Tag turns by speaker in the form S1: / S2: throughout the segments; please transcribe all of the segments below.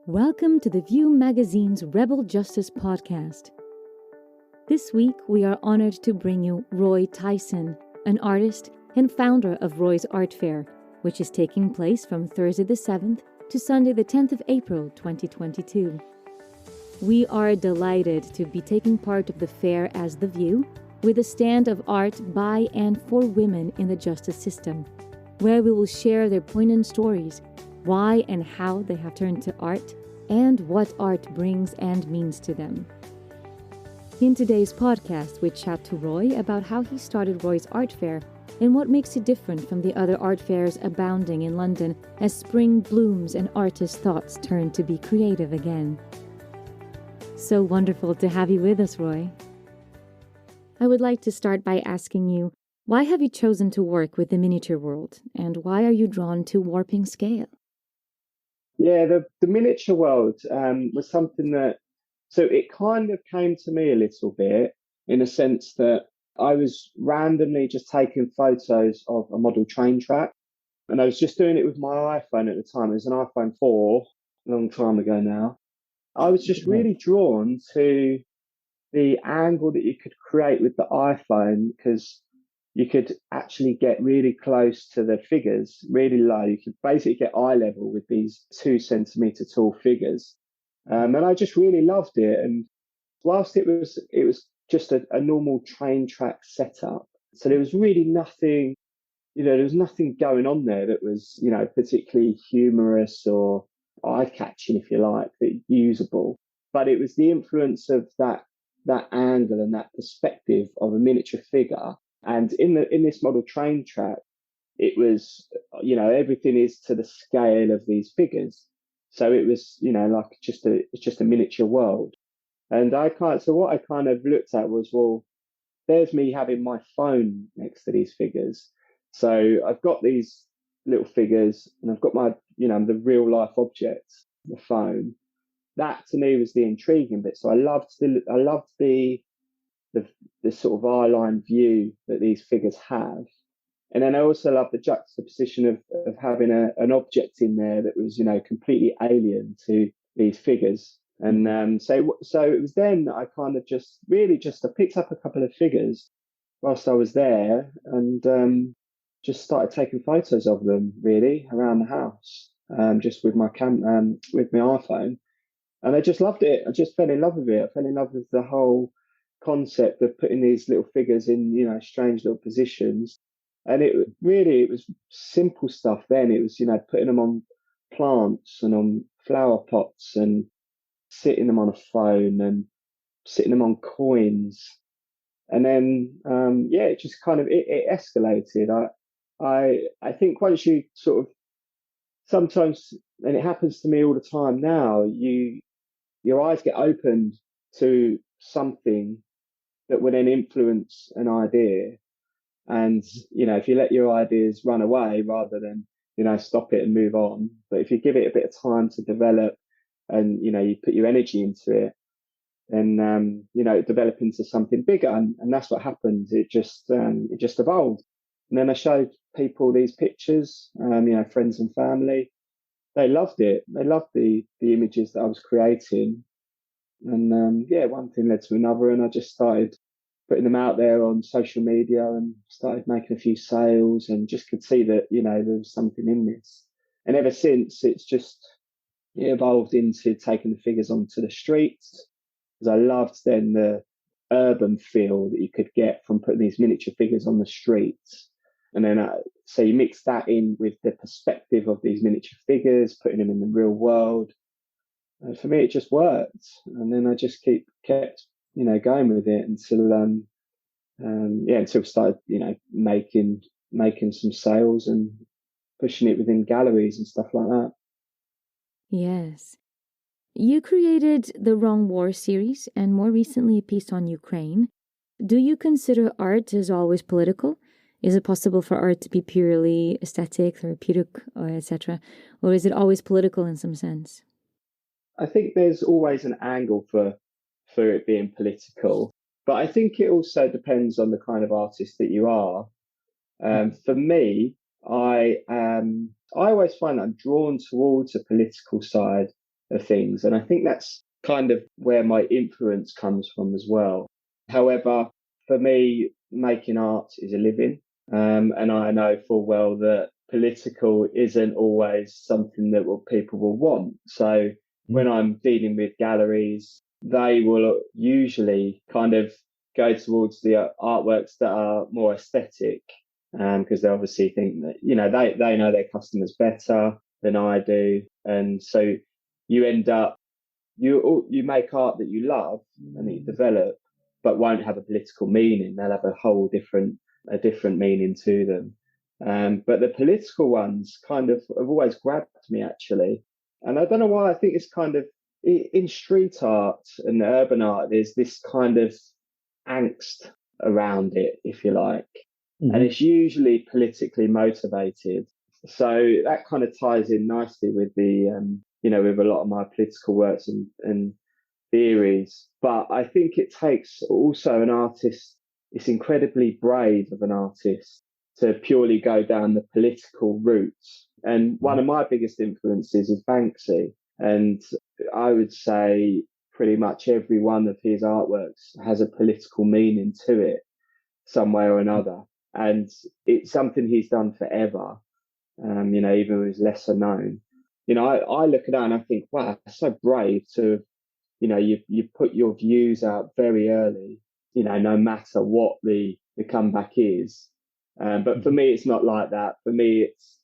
S1: Welcome to the View Magazine's Rebel Justice podcast. This week, we are honored to bring you Roy Tyson, an artist and founder of Roy's Art Fair, which is taking place from Thursday the 7th to Sunday the 10th of April 2022. We are delighted to be taking part of the fair as The View, with a stand of art by and for women in the justice system, where we will share their poignant stories, why and how they have turned to art, and what art brings and means to them. In today's podcast, we chat to Roy about how he started Roy's Art Fair and what makes it different from the other art fairs abounding in London as spring blooms and artists' thoughts turn to be creative again. So wonderful to have you with us, Roy. I would like to start by asking you, why have you chosen to work with the miniature world, and why are you drawn to warping scale?
S2: Yeah, the miniature world was something so it kind of came to me a little bit in a sense that I was randomly just taking photos of a model train track, and I was just doing it with my iPhone at the time. It was an iPhone 4, a long time ago now. I was just really drawn to the angle that you could create with the iPhone because you could actually get really close to the figures, really low. You could basically get eye level with these 2 centimeter tall figures. And I just really loved it. And whilst it was just a normal train track setup, so there was really nothing, there was nothing going on there that was, particularly humorous or eye-catching, if you like, that usable. But it was the influence of that angle and that perspective of a miniature figure. And in this model train track, it was, everything is to the scale of these figures. So it was, like it's just a miniature world. And what I kind of looked at was, well, there's me having my phone next to these figures. So I've got these little figures and I've got my, the real life objects, the phone. That to me was the intriguing bit. So I loved the sort of eye-line view that these figures have. And then I also love the juxtaposition of having an object in there that was, completely alien to these figures. And so it was then that I kind of I picked up a couple of figures whilst I was there and just started taking photos of them really around the house, just with my with my iPhone. And I just loved it. I just fell in love with it. I fell in love with the whole concept of putting these little figures in, strange little positions. And it was simple stuff then. It was, putting them on plants and on flower pots and sitting them on a phone and sitting them on coins. And then, it just kind of, it escalated. I think once you sort of sometimes, and it happens to me all the time now, your eyes get opened to something that will then influence an idea. And, if you let your ideas run away rather than, stop it and move on, but if you give it a bit of time to develop and, you put your energy into it, then, develop into something bigger. And that's what happened. It just evolved. And then I showed people these pictures, friends and family. They loved it. They loved the images that I was creating. And one thing led to another, and I just started putting them out there on social media and started making a few sales and just could see that, there was something in this. And ever since, it evolved into taking the figures onto the streets, because I loved then the urban feel that you could get from putting these miniature figures on the streets. And then, so you mix that in with the perspective of these miniature figures, putting them in the real world. And for me, it just worked. And then I just kept going with it until we started, making some sales and pushing it within galleries and stuff like that.
S1: Yes. You created the Wrong War series and more recently a piece on Ukraine. Do you consider art as always political? Is it possible for art to be purely aesthetic, therapeutic, or etc.? Or is it always political in some sense?
S2: I think there's always an angle for it being political, but I think it also depends on the kind of artist that you are. For me, I always find I'm drawn towards a political side of things. And I think that's kind of where my influence comes from as well. However, for me, making art is a living. And I know full well that political isn't always something that people will want. So when I'm dealing with galleries, they will usually kind of go towards the artworks that are more aesthetic, because they obviously think that, they know their customers better than I do. And so you end up, you make art that you love and that you develop, but won't have a political meaning. They'll have a different meaning to them. But the political ones kind of have always grabbed me, actually. And I don't know why. I think it's kind of in street art and urban art, there's this kind of angst around it, if you like. And it's usually politically motivated. So that kind of ties in nicely with with a lot of my political works and theories. But I think it takes also an artist, it's incredibly brave of an artist to purely go down the political route. And one of my biggest influences is Banksy. And I would say pretty much every one of his artworks has a political meaning to it, some way or another. And it's something he's done forever, even when he's lesser known. I look at that and I think, wow, it's so brave to, you put your views out very early, no matter what the comeback is. But for me, it's not like that. For me, it's,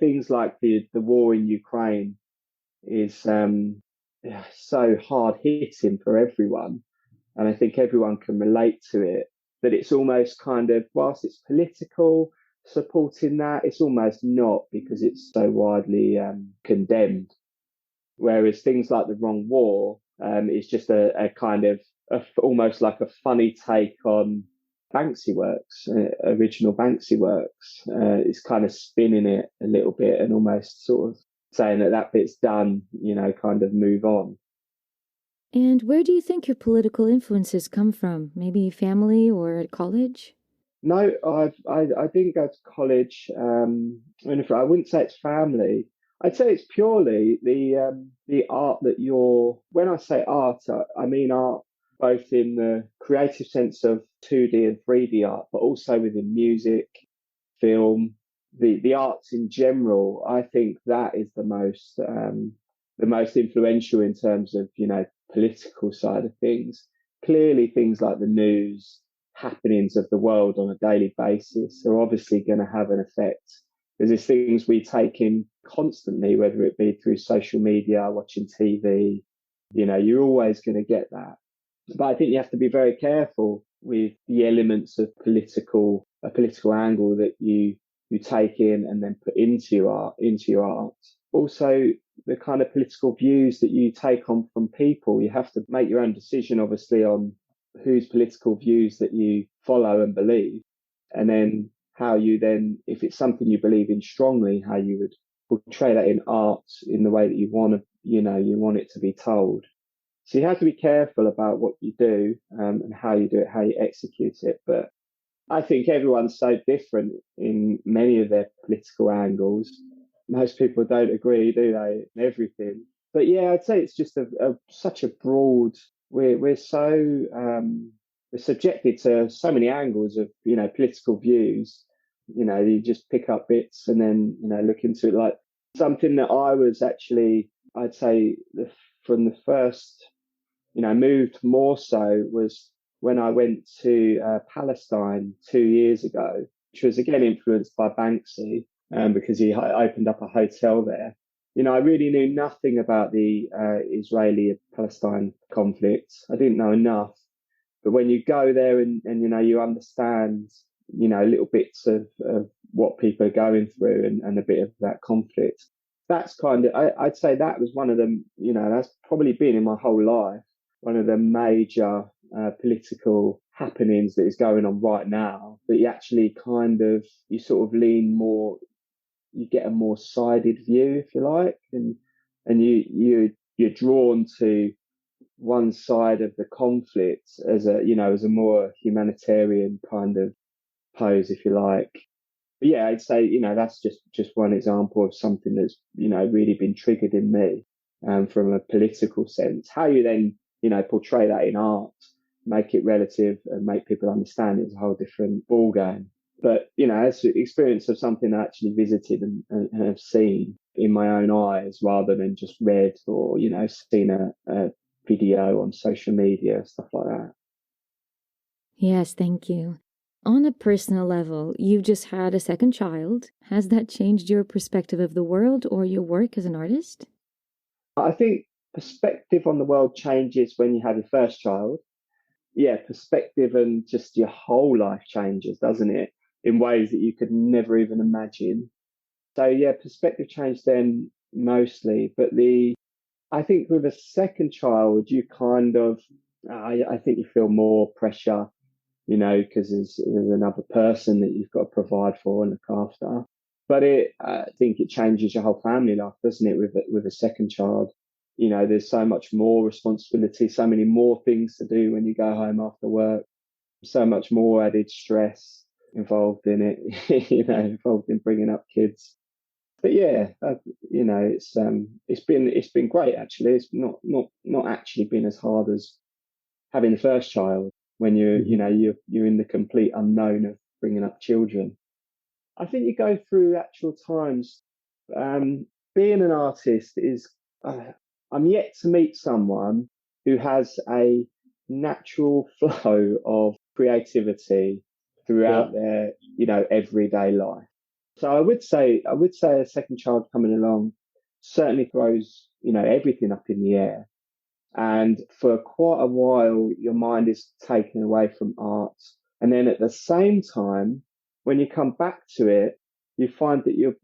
S2: things like the war in Ukraine is so hard hitting for everyone. And I think everyone can relate to it, that it's almost kind of, whilst it's political, supporting that, it's almost not, because it's so widely condemned. Whereas things like The Wrong War is just a kind of almost like a funny take on Banksy works, original Banksy works. It's kind of spinning it a little bit and almost sort of saying that bit's done, kind of move on.
S1: And where do you think your political influences come from? Maybe family or at college?
S2: No, I didn't go to college. I wouldn't say it's family. I'd say it's purely the art that you're. When I say art, I mean art both in the creative sense of 2D and 3D art, but also within music, film, the arts in general. I think that is the most influential in terms of political side of things. Clearly, things like the news, happenings of the world on a daily basis are obviously going to have an effect. There's things we take in constantly, whether it be through social media, watching TV, you're always going to get that. But I think you have to be very careful with the elements of a political angle that you take in and then put into your art. Also, the kind of political views that you take on from people, you have to make your own decision, obviously, on whose political views that you follow and believe, and then how you then, if it's something you believe in strongly, how you would portray that in art in the way that you want it to be told. So you have to be careful about what you do and how you do it, how you execute it. But I think everyone's so different in many of their political angles. Most people don't agree, do they? In everything. But yeah, I'd say it's just such a broad. We're so we're subjected to so many angles of political views. You just pick up bits and then look into it. Like something that I was actually, I'd say, from the first moved more so was when I went to Palestine 2 years ago, which was again influenced by Banksy, because he opened up a hotel there. I really knew nothing about the Israeli-Palestine conflict. I didn't know enough. But when you go there and you understand, little bits of what people are going through and a bit of that conflict, that's kind of, I'd say that was one of them, that's probably been in my whole life, one of the major political happenings that is going on right now, that you actually you sort of lean more, you get a more sided view, if you like, and you're drawn to one side of the conflict as a more humanitarian kind of pose, if you like. But yeah, I'd say that's just one example of something that's really been triggered in me. from a political sense. How you then, portray that in art, make it relative and make people understand it's a whole different ballgame. But, as the experience of something I actually visited and have seen in my own eyes rather than just read or, seen a video on social media, stuff like that.
S1: Yes, thank you. On a personal level, you've just had a second child. Has that changed your perspective of the world or your work as an artist?
S2: I think perspective on the world changes when you have your first child. Yeah, perspective and just your whole life changes, doesn't it? In ways that you could never even imagine. So yeah, perspective changed then mostly, but I think with a second child, you kind of, I think you feel more pressure, because there's another person that you've got to provide for and look after. But I think it changes your whole family life, doesn't it? With a second child, there's so much more responsibility, so many more things to do when you go home after work, so much more added stress involved in it, involved in bringing up kids. But yeah, it's been great actually. It's not actually been as hard as having the first child when you're in the complete unknown of bringing up children. I think you go through actual times. Being an artist is. I'm yet to meet someone who has a natural flow of creativity throughout their everyday life. So I would say a second child coming along certainly throws everything up in the air, and for quite a while your mind is taken away from art, and then at the same time when you come back to it you find that you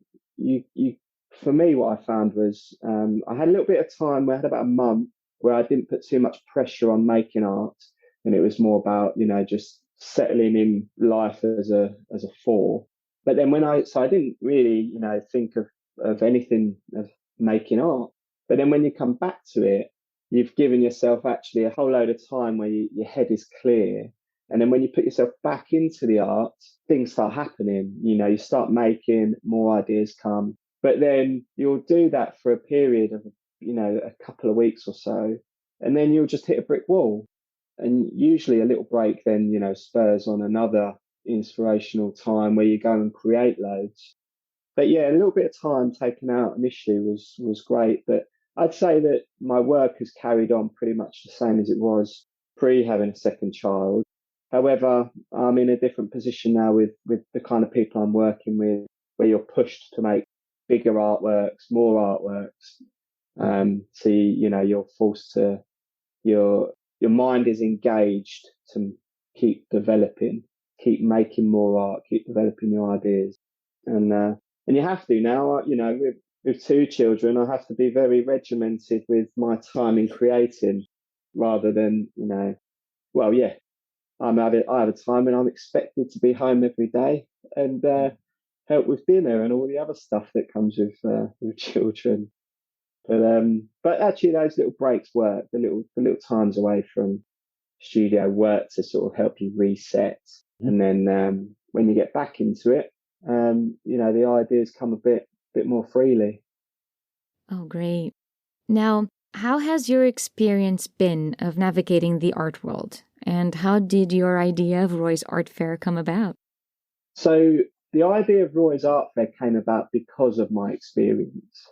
S2: for me what I found was I had a little bit of time where I had about a month where I didn't put too much pressure on making art, and it was more about just settling in life as a four. But then I didn't really think of anything of making art. But then when you come back to it, you've given yourself actually a whole load of time where your head is clear. And then when you put yourself back into the art, things start happening. You start making, more ideas come. But then you'll do that for a period of, a couple of weeks or so. And then you'll just hit a brick wall. And usually a little break then, spurs on another inspirational time where you go and create loads. But yeah, a little bit of time taken out initially was great. But I'd say that my work has carried on pretty much the same as it was pre having a second child. However, I'm in a different position now with the kind of people I'm working with, where you're pushed to make bigger artworks, more artworks. So you're forced to your mind is engaged to keep developing, keep making more art, keep developing your ideas, and you have to now. With two children, I have to be very regimented with my time in creating, rather than well, yeah, I have a time when I'm expected to be home every day and help with dinner and all the other stuff that comes with children. But actually, those little breaks work. The little times away from studio work to sort of help you reset, and then when you get back into it, the ideas come a bit more freely.
S1: Oh, great. Now, how has your experience been of navigating the art world? And how did your idea of Roy's Art Fair come about?
S2: So the idea of Roy's Art Fair came about because of my experience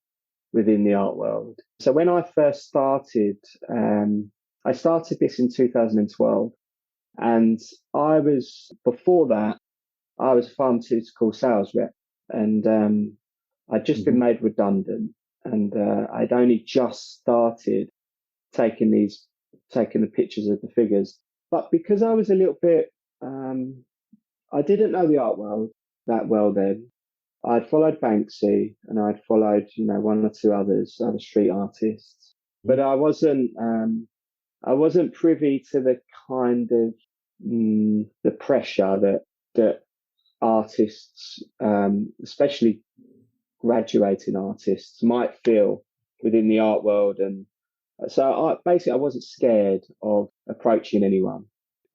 S2: within the art world. So when I first started, I started this in 2012, and before that, I was a pharmaceutical sales rep, and I'd just been made redundant, and I'd only just started taking the pictures of the figures. But because I was a little bit, I didn't know the art world that well then. I'd followed Banksy and I'd followed, one or two other street artists, but I wasn't privy to the kind of the pressure that artists, especially graduating artists, might feel within the art world. And so I wasn't scared of approaching anyone.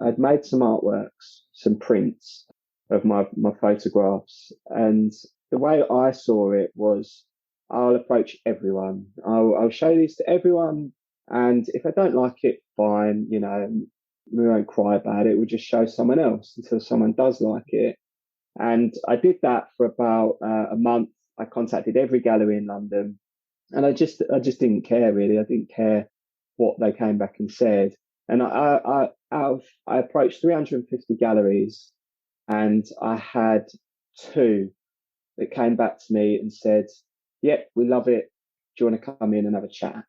S2: I'd made some artworks, some prints of my photographs, and the way I saw it was I'll approach everyone. I'll show these to everyone. And if I don't like it, fine, we won't cry about it. We'll just show someone else until someone does like it. And I did that for about a month. I contacted every gallery in London, and I just didn't care really. I didn't care what they came back and said. And I approached 350 galleries, and I had two that came back to me and said, "Yep, we love it. Do you want to come in and have a chat?"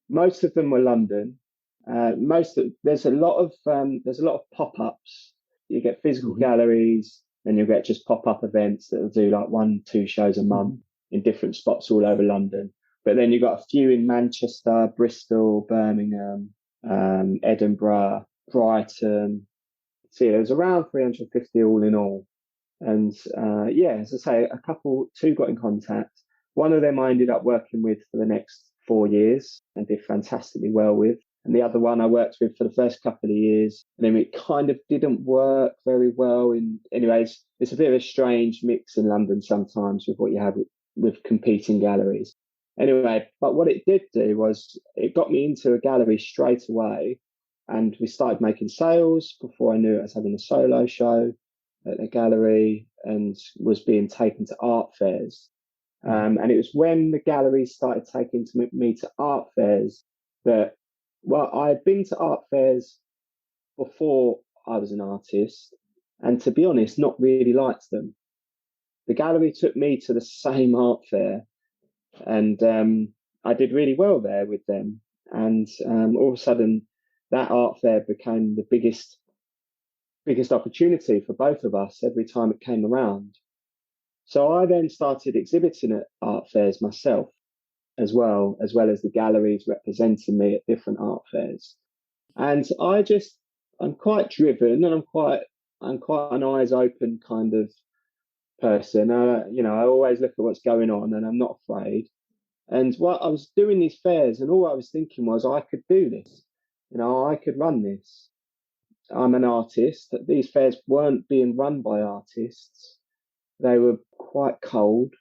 S2: Most of them were London. There's a lot of pop-ups. You get physical galleries, and you'll get just pop-up events that will do like 1, 2 shows a month in different spots all over London. But then you've got a few in Manchester, Bristol, Birmingham, Edinburgh, Brighton. So yeah, there's around 350 all in all. And yeah, as I say, two got in contact. One of them I ended up working with for the next 4 years and did fantastically well with. And the other one I worked with for the first couple of years. And then it kind of didn't work very well. Anyways, it's a bit of a strange mix in London sometimes with what you have with competing galleries. Anyway, but what it did do was it got me into a gallery straight away. And we started making sales. Before I knew it, I was having a solo show at the gallery and was being taken to art fairs. And it was when the galleries started taking me to art fairs that, well, I had been to art fairs before I was an artist, and to be honest, not really liked them. The gallery took me to the same art fair, and I did really well there with them. And all of a sudden, that art fair became the biggest opportunity for both of us every time it came around. So I then started exhibiting at art fairs myself as well as the galleries representing me at different art fairs. And I'm quite driven, and I'm quite an eyes open kind of person. I always look at what's going on, and I'm not afraid. And what I was doing these fairs, and all I was thinking was, I could do this. I could run this. I'm an artist. These fairs weren't being run by artists. They were quite cold.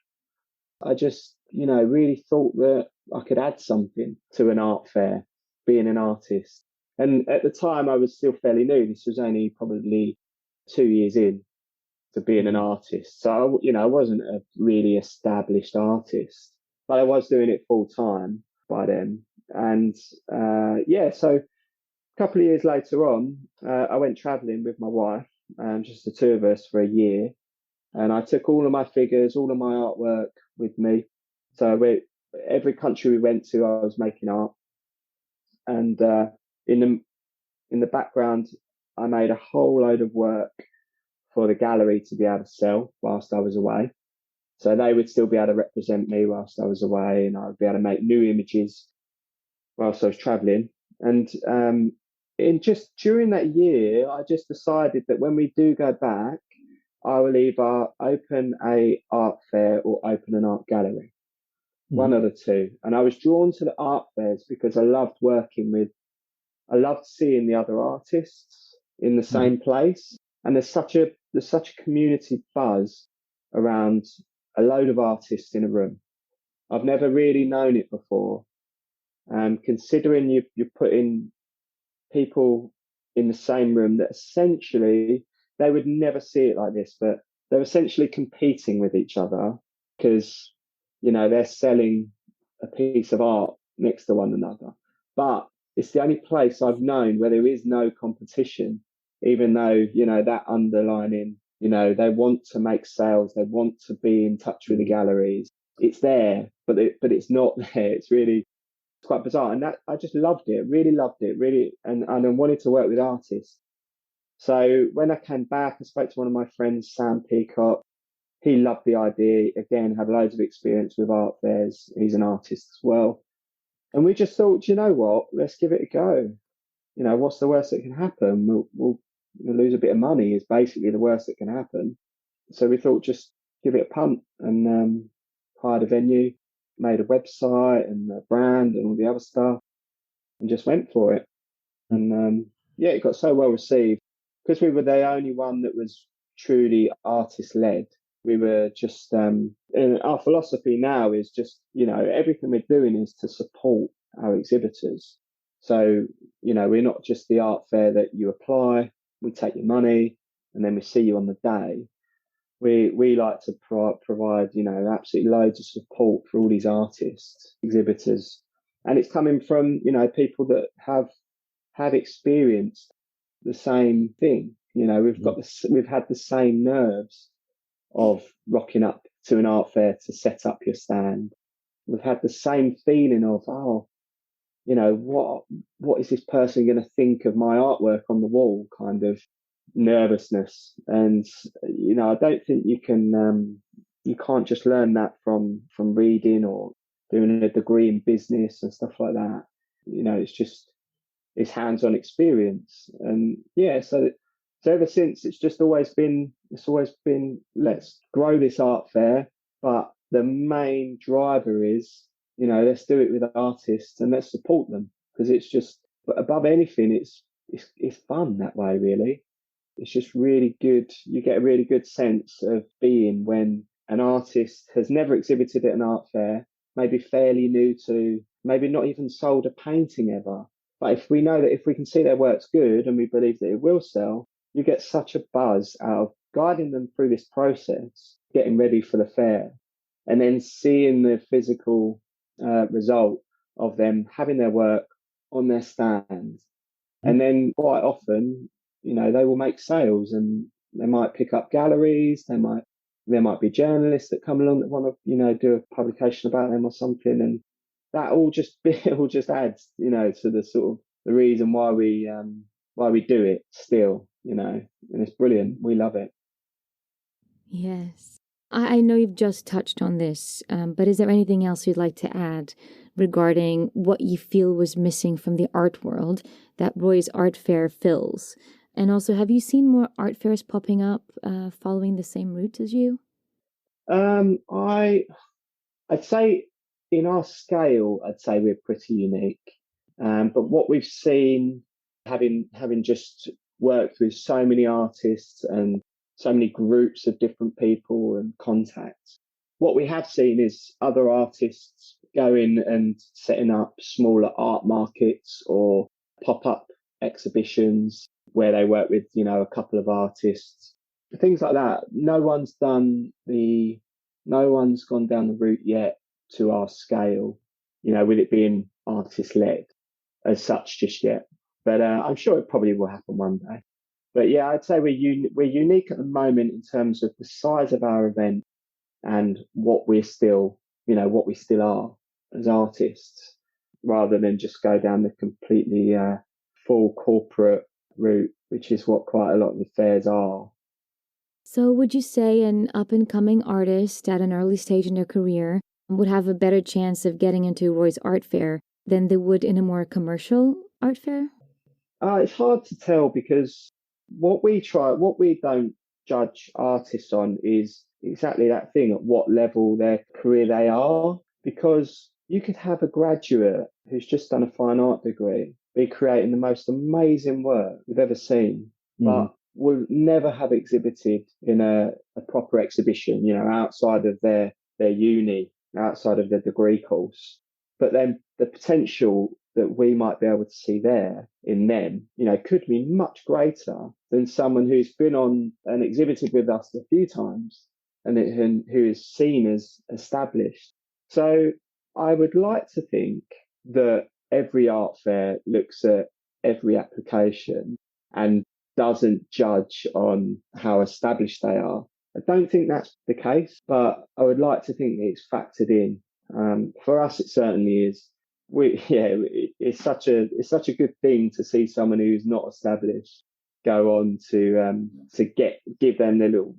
S2: I just, really thought that I could add something to an art fair, being an artist. And at the time, I was still fairly new. This was only probably 2 years in to being an artist. So, I wasn't a really established artist, but I was doing it full time by then. And yeah, so a couple of years later on, I went traveling with my wife, just the two of us for a year. And I took all of my figures, all of my artwork with me. So every country we went to, I was making art. And in the background, I made a whole load of work for the gallery to be able to sell whilst I was away. So they would still be able to represent me whilst I was away, and I would be able to make new images whilst I was traveling. And during that year, I just decided that when we do go back, I will either open a art fair or open an art gallery, one of the two. And I was drawn to the art fairs because I loved seeing the other artists in the same place. And there's such a community buzz around a load of artists in a room. I've never really known it before. Considering you're putting people in the same room that essentially they would never see it like this, but they're essentially competing with each other because, they're selling a piece of art next to one another. But it's the only place I've known where there is no competition, even though, that underlining, they want to make sales, they want to be in touch with the galleries. It's there, but it's not there. It's really quite bizarre. And that I just loved it, really loved it, really, and I wanted to work with artists. So when I came back, I spoke to one of my friends, Sam Peacock. He loved the idea. Again, had loads of experience with art fairs. He's an artist as well. And we just thought, you know what, let's give it a go. What's the worst that can happen? We'll lose a bit of money is basically the worst that can happen. So we thought, just give it a punt, and hired a venue, made a website and a brand and all the other stuff, and just went for it. And yeah, it got so well received because we were the only one that was truly artist led. We were just, and our philosophy now is just, everything we're doing is to support our exhibitors. So, we're not just the art fair that you apply, we take your money, and then we see you on the day. We like to provide, absolutely loads of support for all these artists, exhibitors. And it's coming from, people that have experienced the same thing. We've had the same nerves of rocking up to an art fair to set up your stand. We've had the same feeling of, what is this person going to think of my artwork on the wall? Kind of nervousness. And I don't think you can't just learn that from reading or doing a degree in business and stuff like that. It's hands-on experience. And yeah, so ever since it's always been let's grow this art fair, but the main driver is, let's do it with artists and let's support them, because it's just, but above anything, it's fun that way, really. It's just really good. You get a really good sense of being when an artist has never exhibited at an art fair, maybe fairly new to, maybe not even sold a painting ever. But if we know that if we can see their work's good and we believe that it will sell, you get such a buzz out of guiding them through this process, getting ready for the fair, and then seeing the physical result of them having their work on their stand. And then quite often, they will make sales, and they might pick up galleries. There might be journalists that come along that want to, do a publication about them or something. And that all just adds, to the sort of the reason why we do it still, and it's brilliant. We love it.
S1: Yes. I know you've just touched on this, but is there anything else you'd like to add regarding what you feel was missing from the art world that Roy's Art Fair fills? And also, have you seen more art fairs popping up following the same route as you?
S2: I'd say in our scale, I'd say we're pretty unique. But what we've seen, having just worked with so many artists and so many groups of different people and contacts, what we have seen is other artists going and setting up smaller art markets or pop-up exhibitions where they work with, a couple of artists, things like that. No one's gone down the route yet to our scale, with it being artist led as such just yet. But I'm sure it probably will happen one day. But yeah, I'd say we're unique at the moment in terms of the size of our event and what we still are as artists, rather than just go down the completely full corporate route, which is what quite a lot of the fairs are.
S1: So would you say an up-and-coming artist at an early stage in their career would have a better chance of getting into Roy's Art Fair than they would in a more commercial art fair?
S2: It's hard to tell, because what we don't judge artists on is exactly that thing, at what level their career they are. Because you could have a graduate who's just done a fine art degree be creating the most amazing work you've ever seen, but will never have exhibited in a proper exhibition, outside of their uni, outside of their degree course. But then the potential that we might be able to see there in them, could be much greater than someone who's been on and exhibited with us a few times and who is seen as established. So I would like to think that every art fair looks at every application and doesn't judge on how established they are. I don't think that's the case, but I would like to think that it's factored in. For us, it certainly is. It's such a good thing to see someone who's not established go on to give them their little,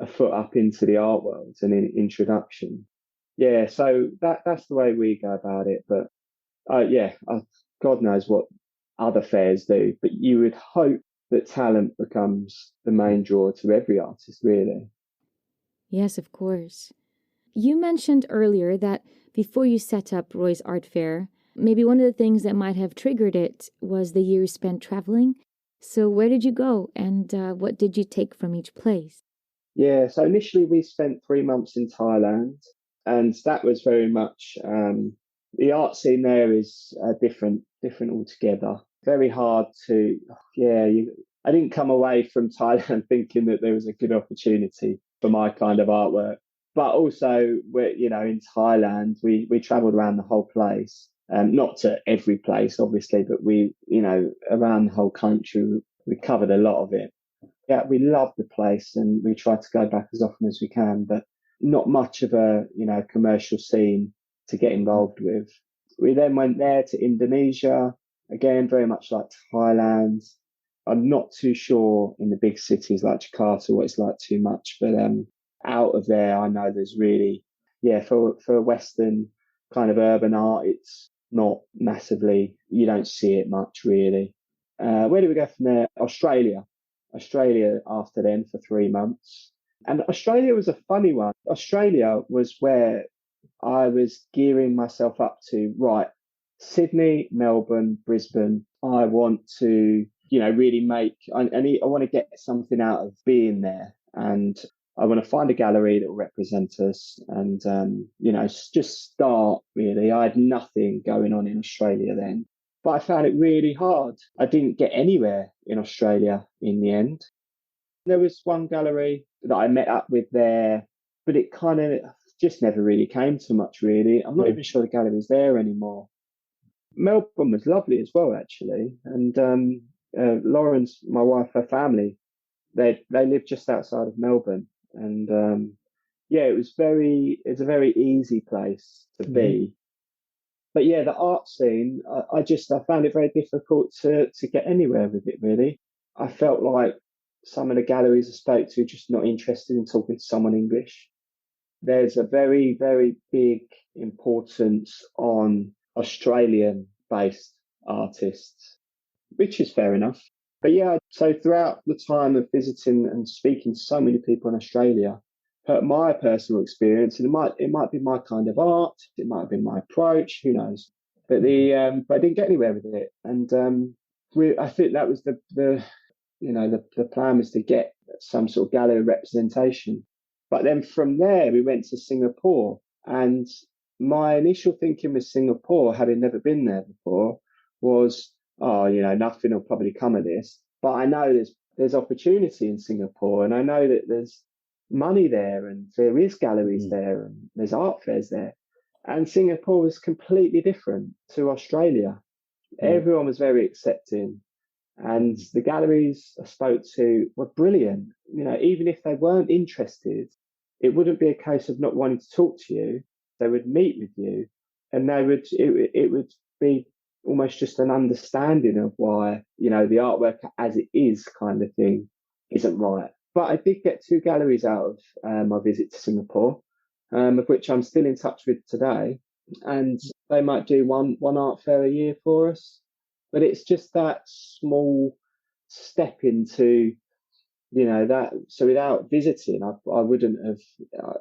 S2: a foot up into the art world and an introduction. Yeah, so that's the way we go about it. But God knows what other fairs do. But you would hope that talent becomes the main draw to every artist, really.
S1: Yes, of course. You mentioned earlier that before you set up Roy's Art Fair, maybe one of the things that might have triggered it was the years spent traveling. So where did you go, and what did you take from each place?
S2: Yeah, so initially we spent 3 months in Thailand, and that was very much the art scene there is different altogether. Very hard to, yeah. I didn't come away from Thailand thinking that there was a good opportunity for my kind of artwork. But also, in Thailand, we travelled around the whole place, not to every place, obviously, but around the whole country, we covered a lot of it. Yeah, we love the place and we try to go back as often as we can, but not much of a, commercial scene to get involved with. We then went there to Indonesia, again, very much like Thailand. I'm not too sure in the big cities like Jakarta what it's like too much, but out of there, I know there's really, yeah, for Western kind of urban art, it's not massively, you don't see it much really. Where do we go from there? Australia after then for 3 months. And Australia was a funny one. Australia was where I was gearing myself up to, right, Sydney, Melbourne, Brisbane. I want to, really I want to get something out of being there. And I want to find a gallery that will represent us and, just start really. I had nothing going on in Australia then, but I found it really hard. I didn't get anywhere in Australia in the end. There was one gallery that I met up with there, but it kind of just never really came to much, really. I'm not even sure the gallery's there anymore. Melbourne was lovely as well, actually. And Lauren's, my wife, her family, they live just outside of Melbourne. And yeah, it's a very easy place to be. But yeah, the art scene, I found it very difficult to get anywhere with it, really. I felt like some of the galleries I spoke to just not interested in talking to someone English. There's a very, very big importance on Australian based artists, which is fair enough. But yeah, so throughout the time of visiting and speaking to so many people in Australia, my personal experience, and it might be my kind of art, it might have been my approach, who knows? But I didn't get anywhere with it, and I think that was the plan was to get some sort of gallery representation. But then from there, we went to Singapore. And my initial thinking with Singapore, having never been there before, was, oh, nothing will probably come of this. But I know there's opportunity in Singapore, and I know that there's money there, and there is galleries there, and there's art fairs there. And Singapore was completely different to Australia. Everyone was very accepting. And the galleries I spoke to were brilliant. Even if they weren't interested, it wouldn't be a case of not wanting to talk to you. They would meet with you, and it would be almost just an understanding of why the artwork as it is kind of thing isn't right. But I did get two galleries out of my visit to Singapore, of which I'm still in touch with today, and they might do one art fair a year for us. But it's just that small step into that. So without visiting, I wouldn't have.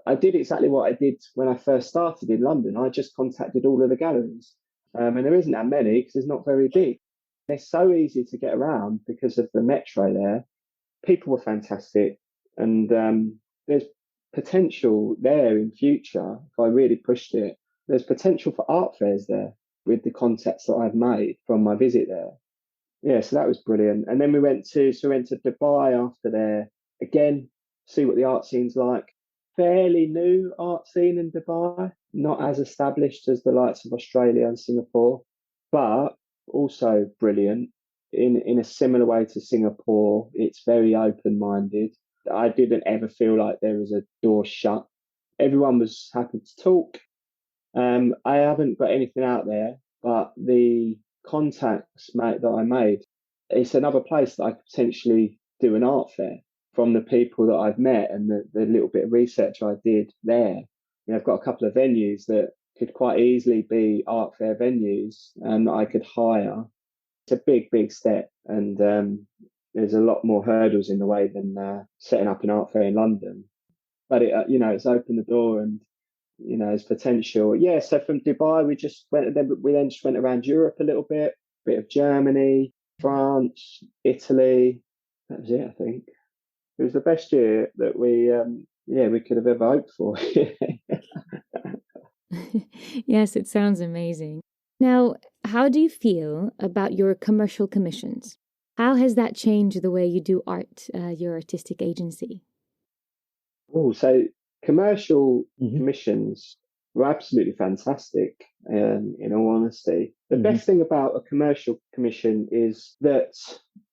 S2: I did exactly what I did when I first started in London. I just contacted all of the galleries, and there isn't that many because it's not very big. They're so easy to get around because of the metro there. People were fantastic, and there's potential there in future if I really pushed it. There's potential for art fairs there with the contacts that I've made from my visit there. Yeah, so that was brilliant. And then we went to Dubai after there again, see what the art scene's like. Fairly new art scene in Dubai, not as established as the likes of Australia and Singapore, but also brilliant. In a similar way to Singapore, it's very open minded. I didn't ever feel like there was a door shut. Everyone was happy to talk. I haven't got anything out there, but the contacts that I made, it's another place that I could potentially do an art fair from the people that I've met and the little bit of research I did there. I've got a couple of venues that could quite easily be art fair venues and I could hire. It's a big, big step, and there's a lot more hurdles in the way than setting up an art fair in London. But it's opened the door and as potential. Yeah, so from Dubai, we then just went around Europe a little bit of Germany, France, Italy. That was it, I think. it was the best year that we could have ever hoped for.
S1: Yes, it sounds amazing. Now, how do you feel about your commercial commissions? How has that changed the way you do art, your artistic agency?
S2: Oh, so commercial commissions were absolutely fantastic. In all honesty, the best thing about a commercial commission is that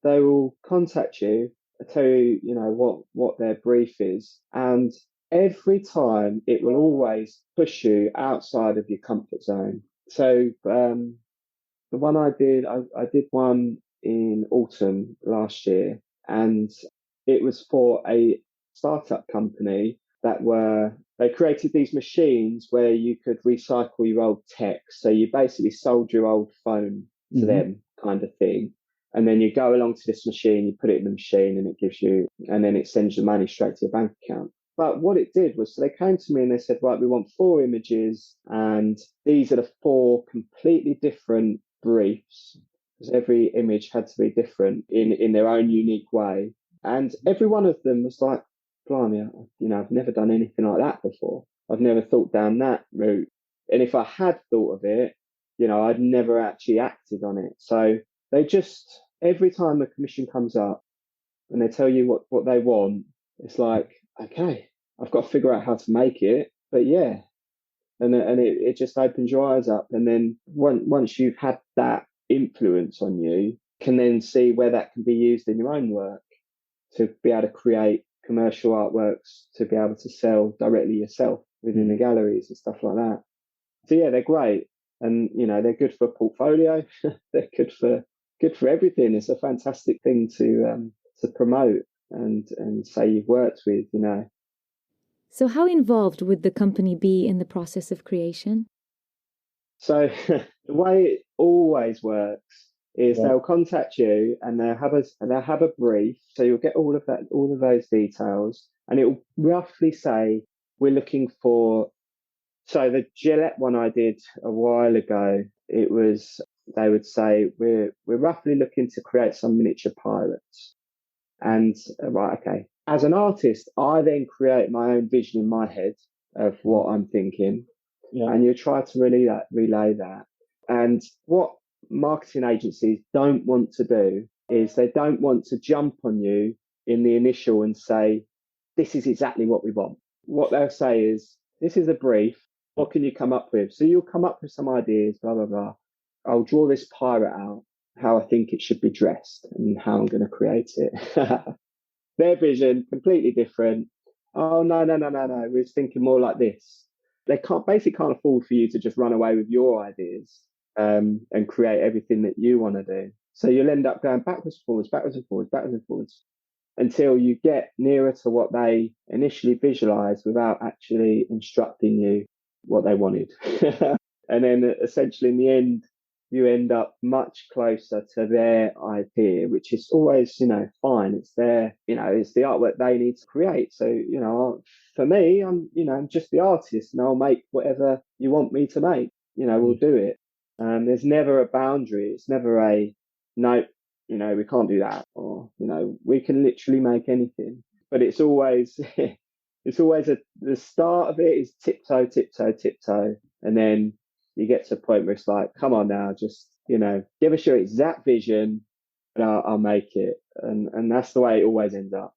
S2: they will contact you, tell you, what their brief is, and every time it will always push you outside of your comfort zone. So the one I did one in autumn last year, and it was for a startup company they created these machines where you could recycle your old tech. So you basically sold your old phone to them, kind of thing. And then you go along to this machine, you put it in the machine, and then it sends you money straight to your bank account. But what it did was, so they came to me and they said, right, we want 4 images, and these are the 4 completely different briefs, because every image had to be different in their own unique way. And every one of them was like, blimey, I've never done anything like that before. I've never thought down that route. And if I had thought of it, I'd never actually acted on it. So they just, every time a commission comes up and they tell you what they want, it's like, okay, I've got to figure out how to make it. But yeah, and it just opens your eyes up. And then once you've had that influence on you, can then see where that can be used in your own work to be able to create commercial artworks to be able to sell directly yourself within the galleries and stuff like that. So yeah, they're great, and they're good for a portfolio. They're good for everything. It's a fantastic thing to promote and say you've worked with.
S1: So, how involved would the company be in the process of creation?
S2: So the way it always works is they'll contact you and they'll have a brief. So you'll get all of those details, and it will roughly say we're looking for. So the Gillette one I did a while ago, they would say we're roughly looking to create some miniature pirates. And right, okay. As an artist, I then create my own vision in my head of what I'm thinking, and you try to relay that. And what marketing agencies don't want to do is they don't want to jump on you in the initial and say, this is exactly what we want. What they'll say is, this is a brief. What can you come up with? So you'll come up with some ideas, blah, blah, blah. I'll draw this pirate out, how I think it should be dressed and how I'm going to create it. Their vision, completely different. Oh, no. We was thinking more like this. They can't afford for you to just run away with your ideas and create everything that you want to do. So you'll end up going backwards and forwards until you get nearer to what they initially visualized without actually instructing you what they wanted. And then essentially in the end, you end up much closer to their idea, which is always, fine. It's it's the artwork they need to create. So, for me, I'm just the artist, and I'll make whatever you want me to make. We'll do it. There's never a boundary. It's never no, we can't do that, or we can literally make anything. But it's always the start of it is tiptoe, and then you get to a point where it's like, come on now, just give us your exact vision, and I'll make it, and that's the way it always ends up.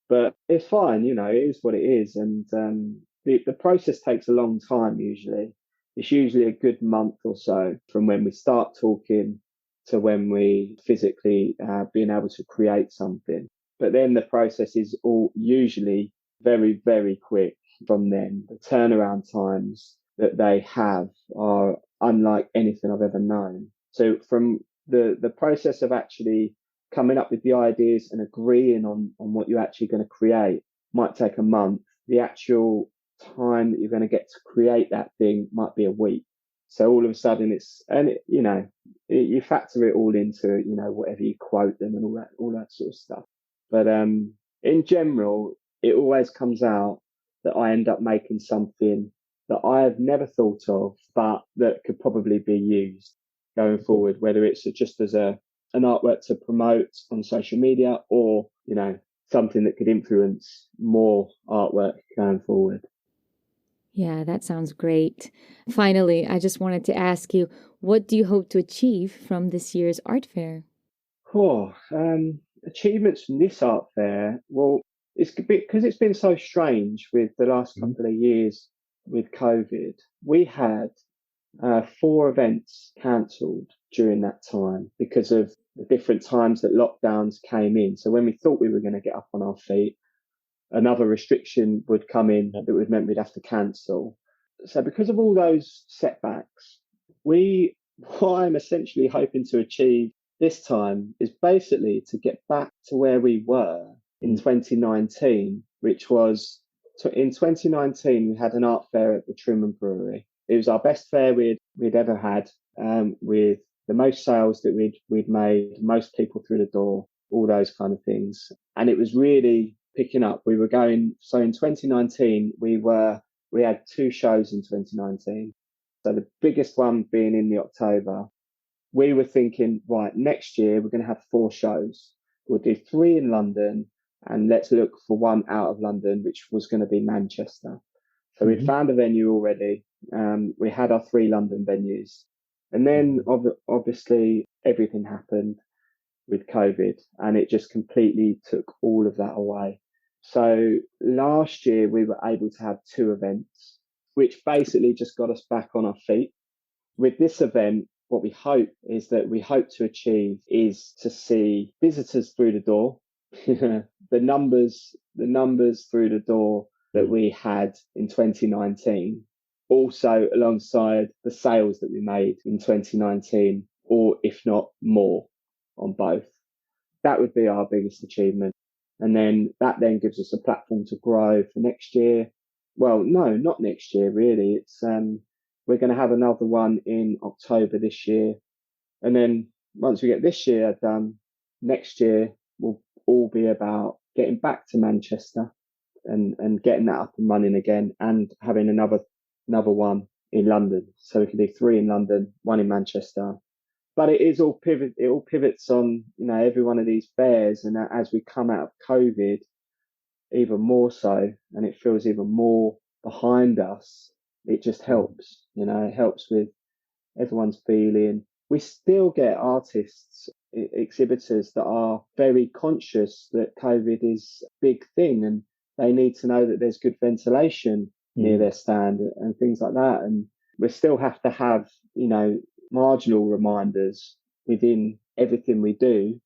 S2: But it's fine, it is what it is, and the process takes a long time. Usually, it's usually a good month or so from when we start talking to when we physically being able to create something. But then the process is all usually very, very quick from then. The turnaround times that they have are unlike anything I've ever known. So from the process of actually coming up with the ideas and agreeing on what you're actually going to create might take a month. The actual time that you're going to get to create that thing might be a week. So all of a sudden you factor it all into, whatever you quote them and all that sort of stuff. But in general, it always comes out that I end up making something that I have never thought of, but that could probably be used going forward, whether it's just as an artwork to promote on social media, or, something that could influence more artwork going forward.
S1: Yeah, that sounds great. Finally, I just wanted to ask you, what do you hope to achieve from this year's art fair?
S2: Oh, achievements from this art fair. Well, it's because it's been so strange with the last couple of years with COVID. We had 4 events cancelled during that time because of the different times that lockdowns came in. So when we thought we were going to get up on our feet, another restriction would come in that would meant we'd have to cancel. So because of all those setbacks, we what I'm essentially hoping to achieve this time is basically to get back to where we were in 2019, which was in 2019 we had an art fair at the Truman Brewery. It was our best fair we'd ever had, with the most sales that we'd made, most people through the door, all those kind of things, and it was really picking up. We were going. So in 2019 we had 2 shows in 2019. So the biggest one being in the October. We were thinking, right, next year we're going to have 4 shows. We'll do 3 in London, and let's look for one out of London, which was going to be Manchester. So we'd found a venue already. We had our 3 London venues. And then obviously everything happened with COVID, and it just completely took all of that away. So last year we were able to have 2 events, which basically just got us back on our feet. With this event, what we hope to achieve is to see visitors through the door. the numbers through the door that we had in 2019, also alongside the sales that we made in 2019, or if not more, on both. That would be our biggest achievement. And then that then gives us a platform to grow for next year. Well, no, not next year, really. It's we're going to have another one in October this year. And then once we get this year done, next year will all be about getting back to Manchester and getting that up and running again, and having another one in London. So we can do 3 in London, 1 in Manchester. But it all pivots on, every one of these fairs. And as we come out of COVID, even more so, and it feels even more behind us, it just helps. It helps with everyone's feeling. We still get artists, exhibitors that are very conscious that COVID is a big thing, and they need to know that there's good ventilation near their stand and things like that. And we still have to have, marginal reminders within everything we do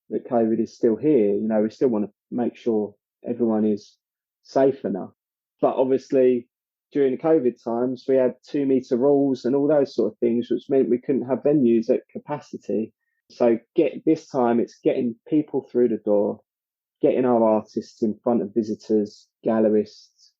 S2: that COVID is still here. We still want to make sure everyone is safe enough. But obviously, during the COVID times, we had 2-meter rules and all those sort of things, which meant we couldn't have venues at capacity. So this time it's getting people through the door, getting our artists in front of visitors, gallerists,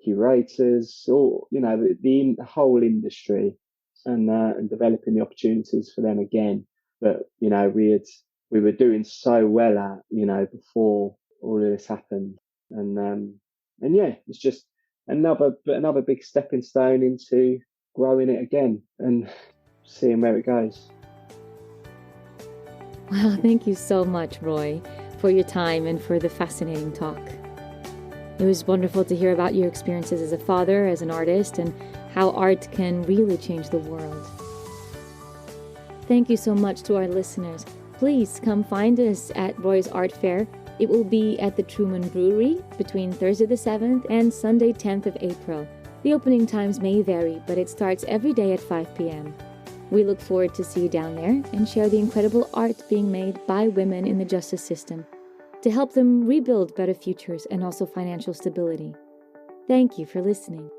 S2: curators, or, the whole industry, and developing the opportunities for them again that, we were doing so well at, before all of this happened. And yeah, it's just another big stepping stone into growing it again and seeing where it goes.
S1: Well, thank you so much, Roy, for your time and for the fascinating talk. It was wonderful to hear about your experiences as a father, as an artist, and how art can really change the world. Thank you so much to our listeners. Please come find us at Roy's Art Fair. It will be at the Truman Brewery between Thursday the 7th and Sunday 10th of April. The opening times may vary, but it starts every day at 5 p.m. We look forward to see you down there and share the incredible art being made by women in the justice system to help them rebuild better futures and also financial stability. Thank you for listening.